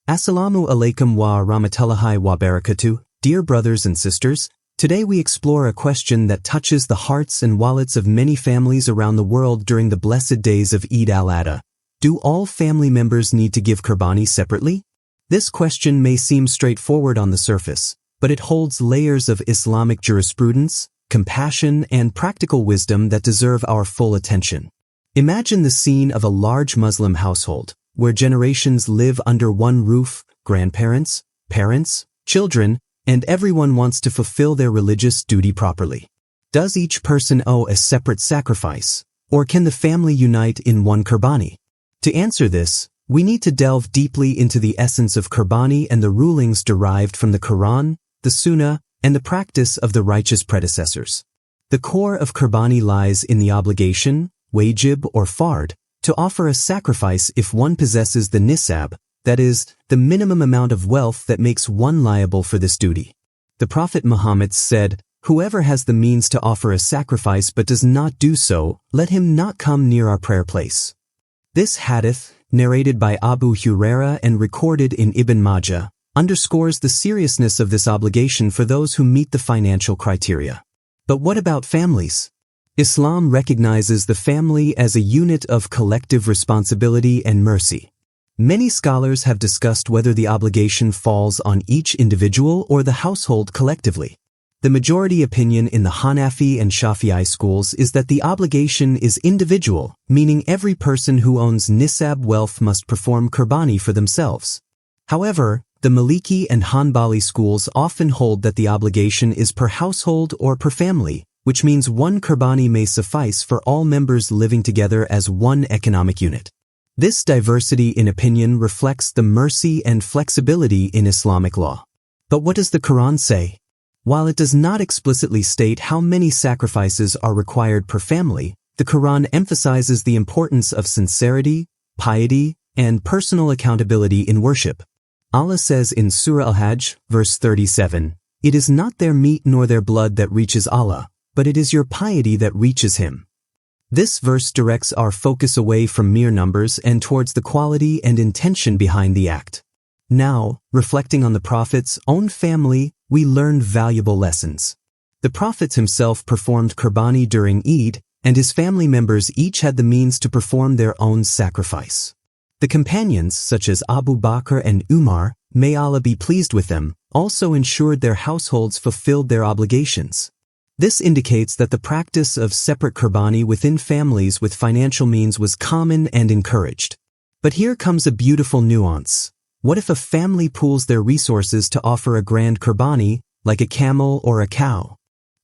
Assalamu alaikum wa rahmatullahi wa barakatuh. Dear brothers and sisters, today we explore a question that touches the hearts and wallets of many families around the world during the blessed days of Eid al-Adha. Do all family members need to give Qurbani separately? This question may seem straightforward on the surface, but it holds layers of Islamic jurisprudence, compassion, and practical wisdom that deserve our full attention. Imagine the scene of a large Muslim household, where generations live under one roof: grandparents, parents, children, and everyone wants to fulfill their religious duty properly. Does each person owe a separate sacrifice, or can the family unite in one Qurbani? To answer this, we need to delve deeply into the essence of Qurbani and the rulings derived from the Quran, the Sunnah, and the practice of the righteous predecessors. The core of Qurbani lies in the obligation, wajib or fard, to offer a sacrifice if one possesses the nisab, that is, the minimum amount of wealth that makes one liable for this duty. The Prophet Muhammad said, "Whoever has the means to offer a sacrifice but does not do so, let him not come near our prayer place." This hadith, narrated by Abu Huraira and recorded in Ibn Majah, underscores the seriousness of this obligation for those who meet the financial criteria. But what about families? Islam recognizes the family as a unit of collective responsibility and mercy. Many scholars have discussed whether the obligation falls on each individual or the household collectively. The majority opinion in the Hanafi and Shafi'i schools is that the obligation is individual, meaning every person who owns nisab wealth must perform Qurbani for themselves. However, the Maliki and Hanbali schools often hold that the obligation is per household or per family, which means one Qurbani may suffice for all members living together as one economic unit. This diversity in opinion reflects the mercy and flexibility in Islamic law. But what does the Quran say? While it does not explicitly state how many sacrifices are required per family, the Quran emphasizes the importance of sincerity, piety, and personal accountability in worship. Allah says in Surah Al-Hajj, verse 37, "It is not their meat nor their blood that reaches Allah, but it is your piety that reaches Him." This verse directs our focus away from mere numbers and towards the quality and intention behind the act. Now, reflecting on the Prophet's own family, we learn valuable lessons. The Prophet himself performed Qurbani during Eid, and his family members each had the means to perform their own sacrifice. The companions, such as Abu Bakr and Umar, may Allah be pleased with them, also ensured their households fulfilled their obligations. This indicates that the practice of separate Qurbani within families with financial means was common and encouraged. But here comes a beautiful nuance. What if a family pools their resources to offer a grand Qurbani, like a camel or a cow,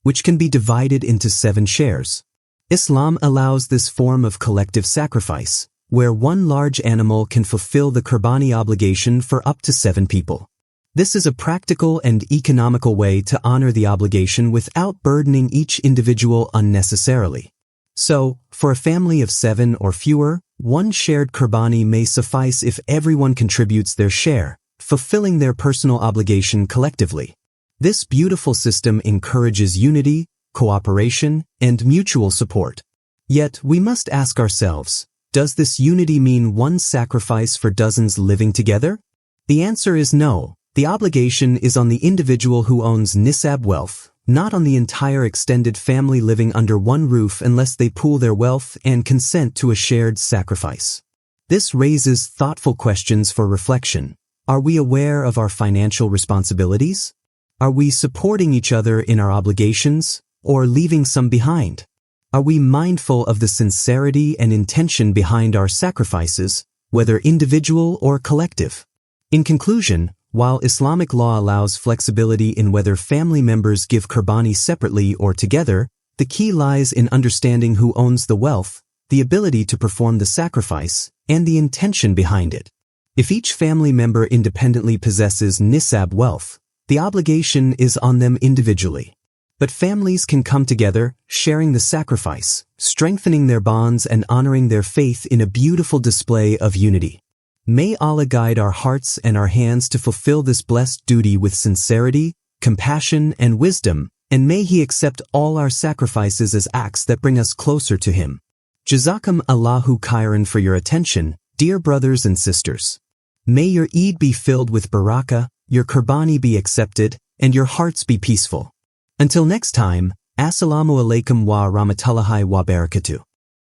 which can be divided into 7 shares? Islam allows this form of collective sacrifice, where one large animal can fulfill the Qurbani obligation for up to 7 people. This is a practical and economical way to honor the obligation without burdening each individual unnecessarily. So, for a family of 7 or fewer, one shared Qurbani may suffice if everyone contributes their share, fulfilling their personal obligation collectively. This beautiful system encourages unity, cooperation, and mutual support. Yet, we must ask ourselves, does this unity mean one sacrifice for dozens living together? The answer is no. The obligation is on the individual who owns nisab wealth, not on the entire extended family living under one roof unless they pool their wealth and consent to a shared sacrifice. This raises thoughtful questions for reflection. Are we aware of our financial responsibilities? Are we supporting each other in our obligations, or leaving some behind? Are we mindful of the sincerity and intention behind our sacrifices, whether individual or collective? In conclusion, while Islamic law allows flexibility in whether family members give Qurbani separately or together, the key lies in understanding who owns the wealth, the ability to perform the sacrifice, and the intention behind it. If each family member independently possesses nisab wealth, the obligation is on them individually. But families can come together, sharing the sacrifice, strengthening their bonds and honoring their faith in a beautiful display of unity. May Allah guide our hearts and our hands to fulfill this blessed duty with sincerity, compassion, and wisdom, and may He accept all our sacrifices as acts that bring us closer to Him. Jazakum Allahu khairan for your attention, dear brothers and sisters. May your Eid be filled with barakah, your Qurbani be accepted, and your hearts be peaceful. Until next time, Assalamu alaikum wa rahmatullahi wa barakatuh.